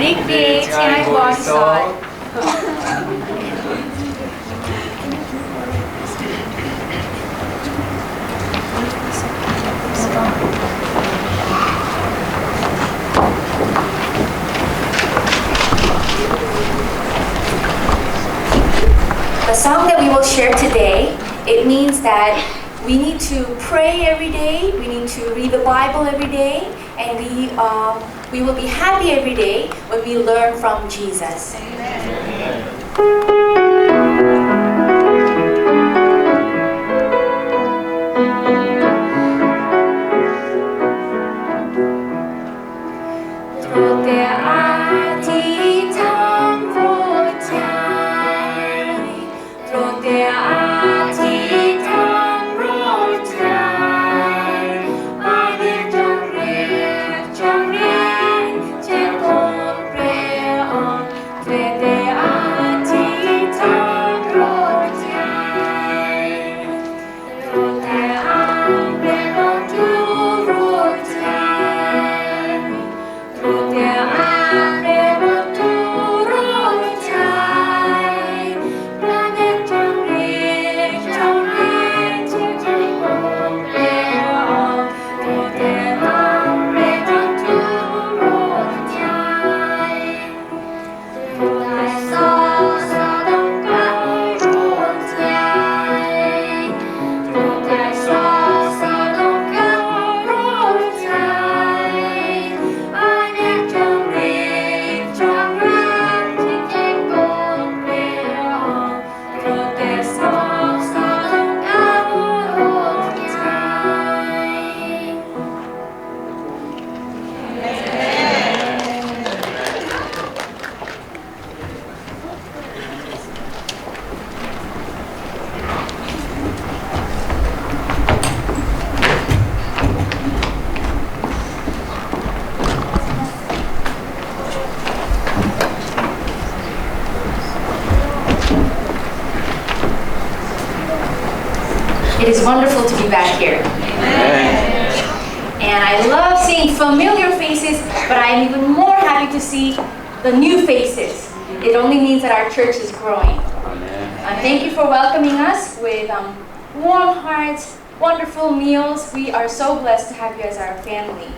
Dik-dik ឆ្ងាយបនសត The song that we will share today, it means that we need to pray every day, we need to read the Bible every day, and we will be happy every day when we learn from Jesus. Amen. It is wonderful to be back here. Amen. And I love seeing familiar faces, but I'm even more happy to see the new faces. It only means that our church is growing. Thank you for welcoming us with warm hearts, wonderful meals. We are so blessed to have you as our family.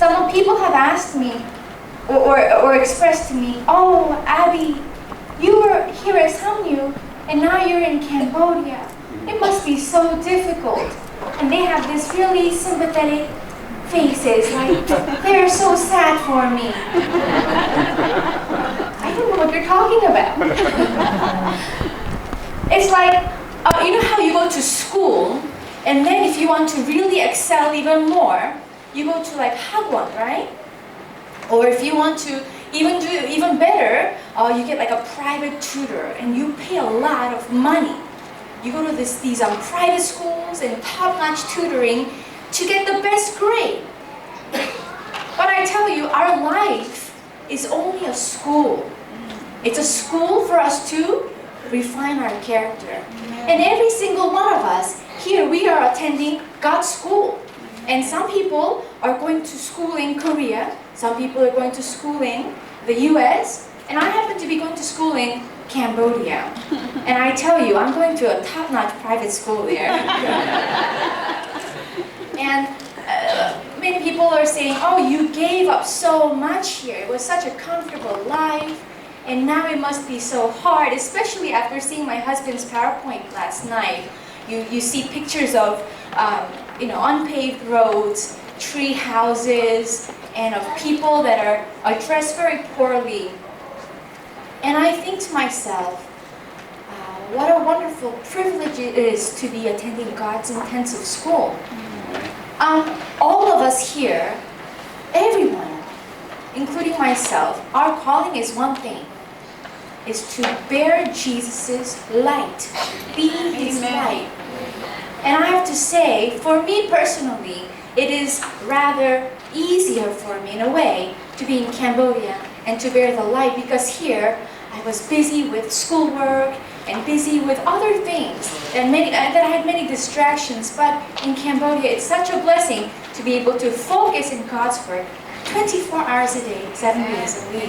Some people have asked me or expressed to me, "Oh, Abby, you were here at Samyu, and now you're in Cambodia. It must be so difficult." And they have this really sympathetic faces, like they're so sad for me. I don't know what you're talking about. It's like, you know how you go to school, and then if you want to really excel even more, you go to like Hagwon, right? Or if you want to even do even better, you get like a private tutor and you pay a lot of money. You go to these private schools and top-notch tutoring to get the best grade. But I tell you, our life is only a school. It's a school for us to refine our character. And every single one of us here, we are attending God's school. And some people are going to school in Korea, some people are going to school in the US, and I happen to be going to school in Cambodia. And I tell you, I'm going to a top-notch private school there. And many people are saying, "Oh, you gave up so much here. It was such a comfortable life, and now it must be so hard," especially after seeing my husband's PowerPoint last night. You see pictures of unpaved roads, tree houses, and of people that are dressed very poorly. And I think to myself, what a wonderful privilege it is to be attending God's intensive school. All of us here, everyone, including myself, our calling is one thing, is to bear Jesus' light, be His light. And I have to say, for me personally, it is rather easier for me in a way to be in Cambodia and to bear the light, because here I was busy with schoolwork and busy with other things and that I had many distractions. But in Cambodia, it's such a blessing to be able to focus in God's work 24 hours a day, 7 days a week.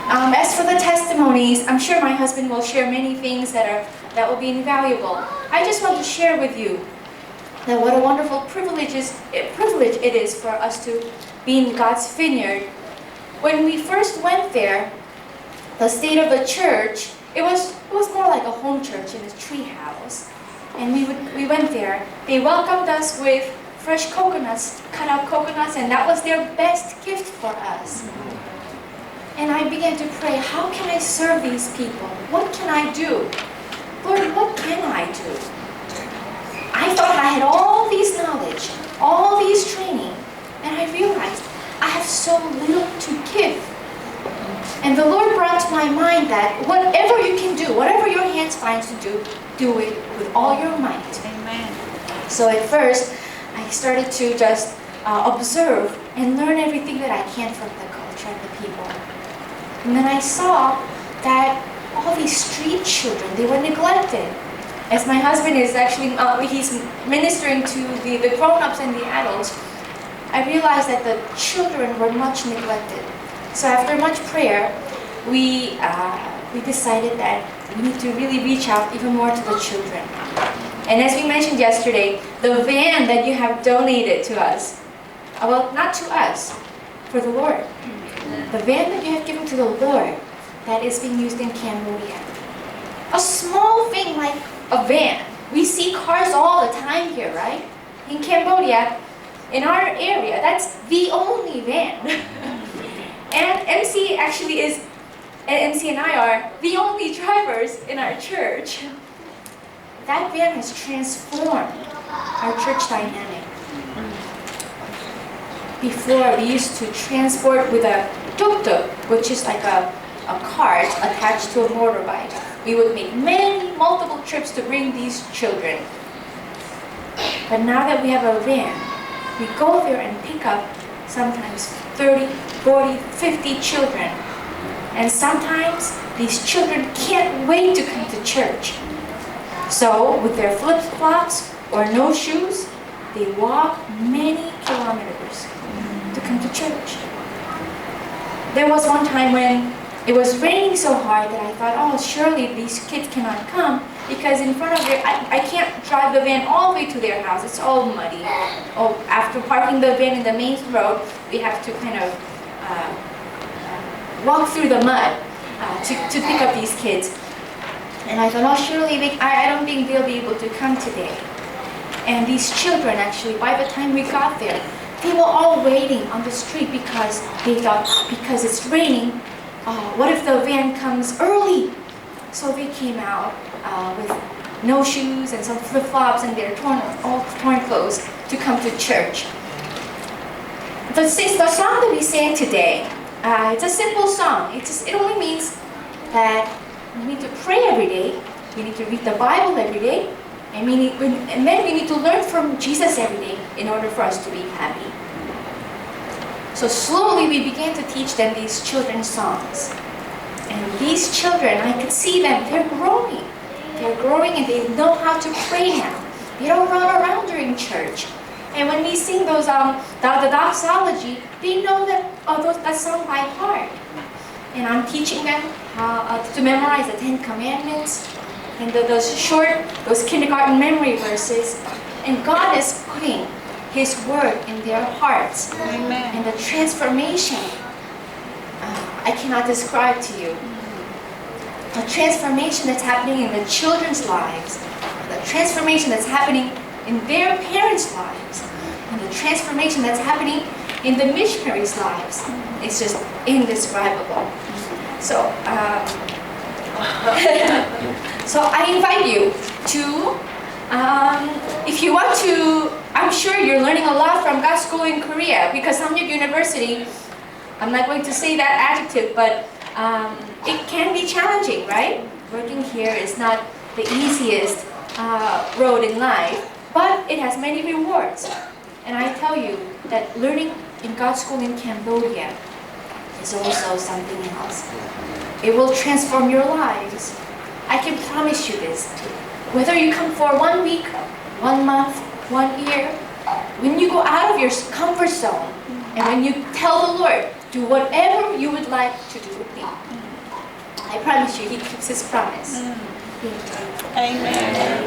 As for the testimonies, I'm sure my husband will share many things that will be invaluable. I just want to share with you that what a wonderful privilege it is for us to be in God's vineyard. When we first went there, the state of the church, it was more like a home church in a tree house. And we went there. They welcomed us with fresh coconuts, cut out coconuts, and that was their best gift for us. And I began to pray, how can I serve these people? What can I do? Lord, what can I do? I thought I had all these knowledge, all these training, and I realized I have so little to give. And the Lord brought to my mind that whatever you can do, whatever your hands find to do, do it with all your might. Amen. So at first, I started to just observe and learn everything that I can from the culture and the people. And then I saw that all these street children, they were neglected. As my husband is actually, he's ministering to the grown-ups and the adults, I realized that the children were much neglected. So after much prayer, we decided that we need to really reach out even more to the children. And as we mentioned yesterday, the van that you have donated to us, well, not to us, for the Lord. The van that you have given to the Lord, that is being used in Cambodia. A small thing like a van. We see cars all the time here, right? In Cambodia, in our area, that's the only van. And MC and I are the only drivers in our church. That van has transformed our church dynamic. Before, we used to transport with a tuk-tuk, which is like a cart attached to a motorbike. We would make multiple trips to bring these children. But now that we have a van, we go there and pick up sometimes 30, 40, 50 children. And sometimes these children can't wait to come to church. So with their flip-flops or no shoes, they walk many kilometers to come to church. There was one time when it was raining so hard that I thought, oh, surely these kids cannot come because in front of their, I can't drive the van all the way to their house. It's all muddy. Oh, after parking the van in the main road, we have to kind of walk through the mud to pick up these kids. And I thought, oh, surely I don't think they'll be able to come today. And these children, actually, by the time we got there, they were all waiting on the street because they thought, because it's raining, what if the van comes early? So they came out with no shoes and some flip-flops and their torn clothes to come to church. The song that we sang today, it's a simple song. It only means that we need to pray every day, we need to read the Bible every day, and then we need to learn from Jesus every day in order for us to be happy. So slowly we began to teach them these children's songs. And these children, I could see them, they're growing. They're growing and they know how to pray now. They don't run around during church. And when we sing those the doxology, they know that song by heart. And I'm teaching them how to memorize the 10 Commandments and those kindergarten memory verses. And God is putting His word in their hearts. Amen. And the transformation, I cannot describe to you. The transformation that's happening in the children's lives, the transformation that's happening in their parents' lives, and the transformation that's happening in the missionaries' lives. It's just indescribable. So, so I invite you to, if you want to, I'm sure you're learning a lot from God School in Korea, because Samyuk University, I'm not going to say that adjective, but it can be challenging, right? Working here is not the easiest road in life, but it has many rewards. And I tell you that learning in God School in Cambodia is also something else. It will transform your lives. I can promise you this. Whether you come for 1 week, 1 month, 1 year, when you go out of your comfort zone, And when you tell the Lord, do whatever you would like to do with me, I promise you, He keeps His promise. Amen.